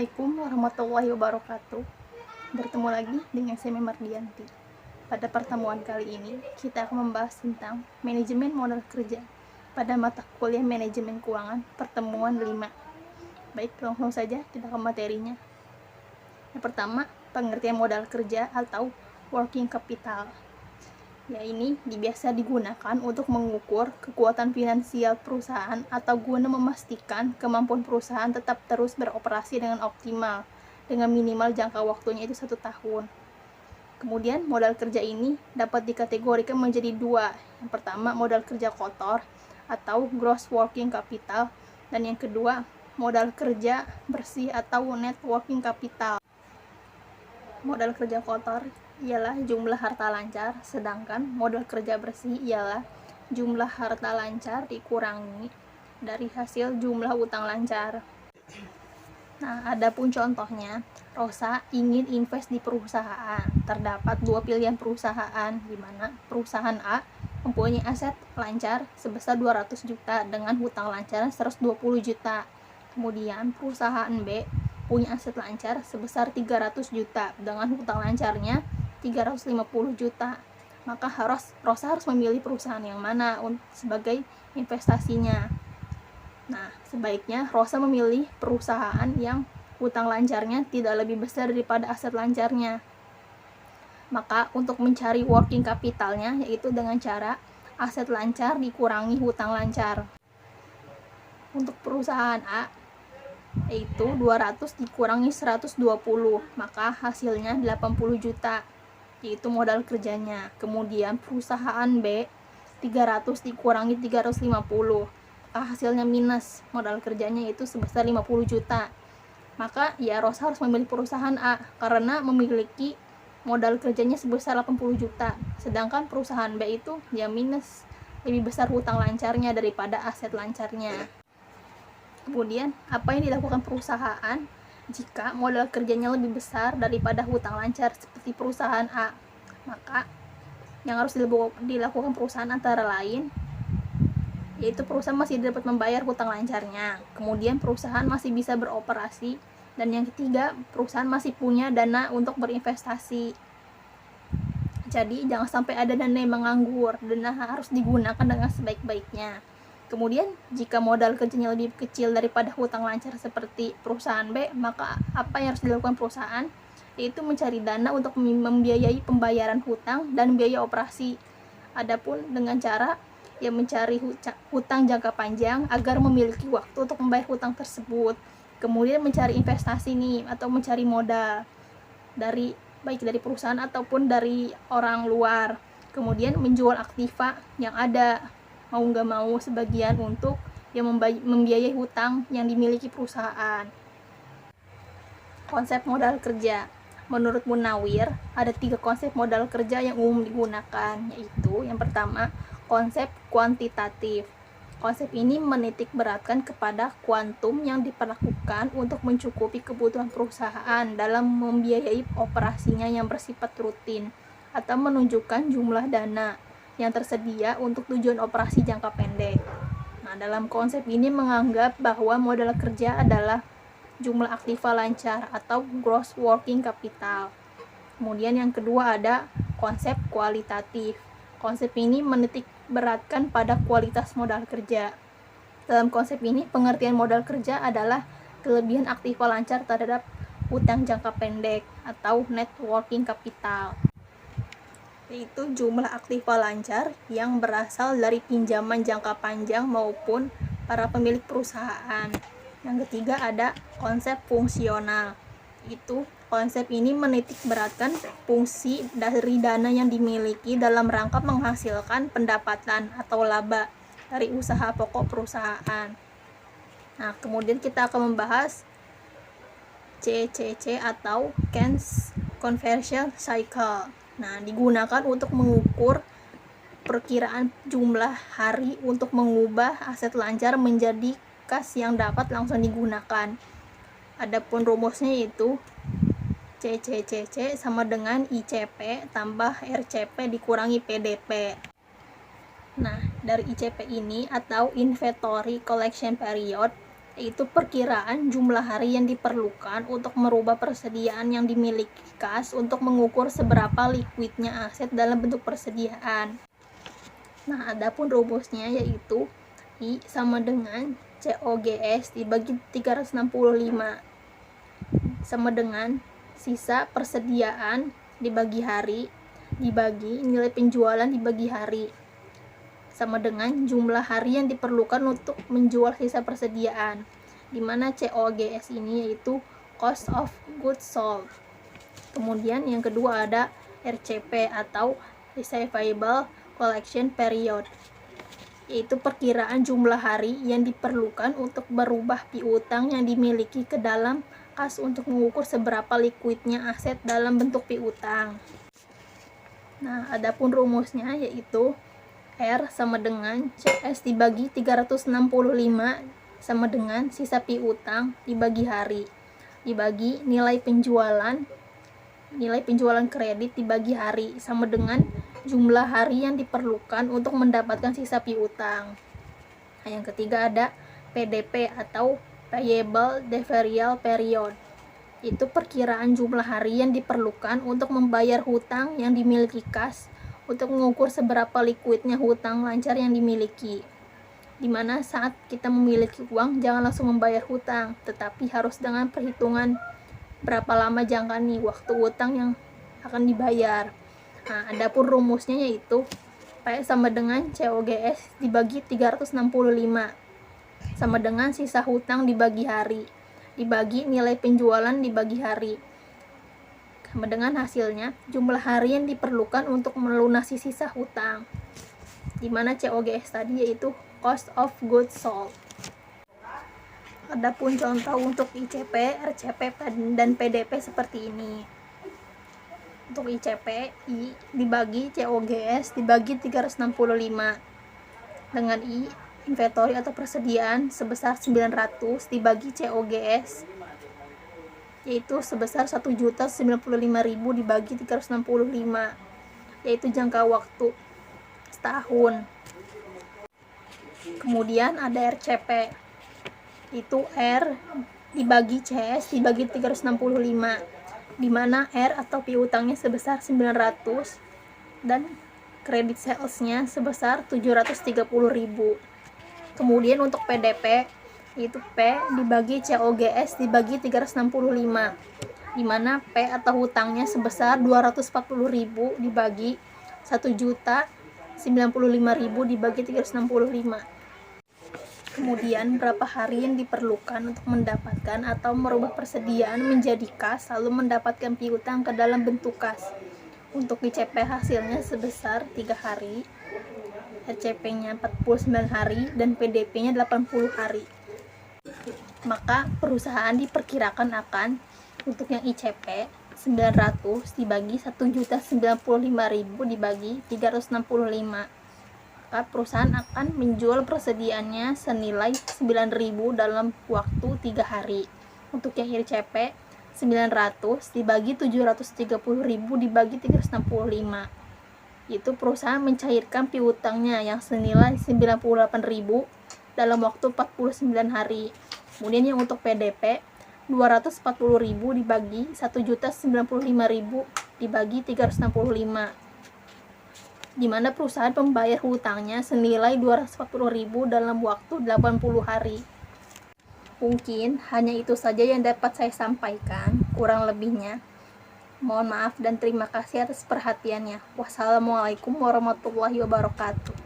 Assalamualaikum warahmatullahi wabarakatuh. Bertemu lagi dengan saya Mardianti. Pada pertemuan kali ini, kita akan membahas tentang manajemen modal kerja pada mata kuliah manajemen keuangan pertemuan 5. Baik, langsung saja kita ke materinya. Yang pertama, pengertian modal kerja atau working capital. Ya, ini biasa digunakan untuk mengukur kekuatan finansial perusahaan atau guna memastikan kemampuan perusahaan tetap terus beroperasi dengan optimal dengan minimal jangka waktunya itu 1 tahun. Kemudian modal kerja ini dapat dikategorikan menjadi 2. Yang pertama, modal kerja kotor atau gross working capital, dan yang kedua, modal kerja bersih atau net working capital. Modal kerja kotor ialah jumlah harta lancar, sedangkan modal kerja bersih ialah jumlah harta lancar dikurangi dari hasil jumlah utang lancar. Nah, adapun contohnya, Rosa ingin invest di perusahaan. Terdapat 2 pilihan perusahaan, di mana perusahaan A mempunyai aset lancar sebesar 200 juta dengan hutang lancar 120 juta. Kemudian perusahaan B punya aset lancar sebesar 300 juta dengan hutang lancarnya 350 juta. Maka Rosa harus memilih perusahaan yang mana sebagai investasinya. Nah, sebaiknya Rosa memilih perusahaan yang hutang lancarnya tidak lebih besar daripada aset lancarnya. Maka untuk mencari working capitalnya yaitu dengan cara aset lancar dikurangi hutang lancar. Untuk perusahaan A yaitu 200 dikurangi 120, maka hasilnya 80 juta, yaitu modal kerjanya. Kemudian perusahaan B 300 dikurangi 350, maka hasilnya minus, modal kerjanya itu sebesar 50 juta. Maka ya Rosa harus memilih perusahaan A karena memiliki modal kerjanya sebesar 80 juta, sedangkan perusahaan B itu ya minus, lebih besar hutang lancarnya daripada aset lancarnya. Kemudian, apa yang dilakukan perusahaan jika modal kerjanya lebih besar daripada hutang lancar seperti perusahaan A? Maka, yang harus dilakukan perusahaan antara lain yaitu perusahaan masih dapat membayar hutang lancarnya, kemudian perusahaan masih bisa beroperasi, dan yang ketiga, perusahaan masih punya dana untuk berinvestasi. Jadi, jangan sampai ada dana yang menganggur, dana harus digunakan dengan sebaik-baiknya. Kemudian, jika modal kerjanya lebih kecil daripada hutang lancar seperti perusahaan B, maka apa yang harus dilakukan perusahaan? Yaitu mencari dana untuk membiayai pembayaran hutang dan biaya operasi. Adapun dengan cara yang mencari hutang jangka panjang agar memiliki waktu untuk membayar hutang tersebut. Kemudian mencari investasi nih atau mencari modal baik dari perusahaan ataupun dari orang luar. Kemudian menjual aktiva yang ada, mau nggak mau sebagian untuk yang membiayai hutang yang dimiliki perusahaan. Konsep modal kerja. Menurut Munawir, ada 3 konsep modal kerja yang umum digunakan, yaitu yang pertama, konsep kuantitatif. Konsep ini menitik beratkan kepada kuantum yang diperlakukan untuk mencukupi kebutuhan perusahaan dalam membiayai operasinya yang bersifat rutin atau menunjukkan jumlah dana yang tersedia untuk tujuan operasi jangka pendek. Nah, dalam konsep ini menganggap bahwa modal kerja adalah jumlah aktiva lancar atau gross working capital. Kemudian yang kedua ada konsep kualitatif. Konsep ini menitik beratkan pada kualitas modal kerja. Dalam konsep ini, pengertian modal kerja adalah kelebihan aktiva lancar terhadap hutang jangka pendek atau net working capital, yaitu jumlah aktiva lancar yang berasal dari pinjaman jangka panjang maupun para pemilik perusahaan. Yang ketiga ada konsep fungsional. Itu konsep ini menitik beratkan fungsi dari dana yang dimiliki dalam rangka menghasilkan pendapatan atau laba dari usaha pokok perusahaan. Nah, kemudian kita akan membahas CCC atau Cash Conversion Cycle. Nah, digunakan untuk mengukur perkiraan jumlah hari untuk mengubah aset lancar menjadi kas yang dapat langsung digunakan. Adapun rumusnya yaitu CCCC sama dengan ICP tambah RCP dikurangi PDP. Nah, dari ICP ini atau Inventory Collection Period yaitu perkiraan jumlah hari yang diperlukan untuk merubah persediaan yang dimiliki kas untuk mengukur seberapa likuidnya aset dalam bentuk persediaan. Nah, adapun rumusnya yaitu I sama dengan COGS dibagi 365 sama dengan sisa persediaan dibagi hari dibagi nilai penjualan dibagi hari sama dengan jumlah hari yang diperlukan untuk menjual sisa persediaan, di mana COGS ini yaitu cost of goods sold. Kemudian yang kedua ada RCP atau receivable collection period, yaitu perkiraan jumlah hari yang diperlukan untuk berubah piutang yang dimiliki ke dalam kas untuk mengukur seberapa likuidnya aset dalam bentuk piutang. Nah, adapun rumusnya yaitu R sama dengan CS dibagi 365 sama dengan sisa piutang dibagi hari dibagi nilai penjualan kredit dibagi hari sama dengan jumlah hari yang diperlukan untuk mendapatkan sisa piutang. Nah, yang ketiga ada PDP atau Payable Deferral Period, itu perkiraan jumlah hari yang diperlukan untuk membayar hutang yang dimiliki kas untuk mengukur seberapa likuidnya hutang lancar yang dimiliki, dimana saat kita memiliki uang jangan langsung membayar hutang, tetapi harus dengan perhitungan berapa lama jangka nih waktu hutang yang akan dibayar. Nah, adapun rumusnya yaitu P sama dengan COGS dibagi 365 sama dengan sisa hutang dibagi hari dibagi nilai penjualan dibagi hari, sama dengan hasilnya jumlah hari yang diperlukan untuk melunasi sisa hutang, dimana COGS tadi yaitu cost of goods sold. Adapun contoh untuk ICP, RCP, dan PDP seperti ini. Untuk ICP, I dibagi COGS dibagi 365 dengan I inventory atau persediaan sebesar 900 dibagi COGS yaitu sebesar 1.095.000 dibagi 365, yaitu jangka waktu setahun. Kemudian ada RCP, itu R dibagi CS dibagi 365, di mana R atau piutangnya sebesar 900 dan kredit salesnya sebesar 730.000. Kemudian untuk PDP itu P dibagi COGS dibagi 365, di mana P atau hutangnya sebesar 240.000 dibagi 1.095.000 dibagi 365. Kemudian berapa hari yang diperlukan untuk mendapatkan atau merubah persediaan menjadi kas lalu mendapatkan piutang ke dalam bentuk kas. Untuk ICP hasilnya sebesar 3 hari, RCP-nya 49 hari dan PDP-nya 80 hari. Maka perusahaan diperkirakan akan untuk yang ICP 900 dibagi 1.095.000 dibagi 365, maka perusahaan akan menjual persediaannya senilai 9.000 dalam waktu 3 hari. Untuk yang ICP 900 dibagi 730.000 dibagi 365, itu perusahaan mencairkan piutangnya yang senilai 98.000 dalam waktu 49 hari. Kemudian yang untuk PDP 240.000 dibagi 1.095.000 dibagi 365, di mana perusahaan membayar hutangnya senilai 240.000 dalam waktu 80 hari. Mungkin hanya itu saja yang dapat saya sampaikan, kurang lebihnya mohon maaf dan terima kasih atas perhatiannya. Wassalamualaikum warahmatullahi wabarakatuh.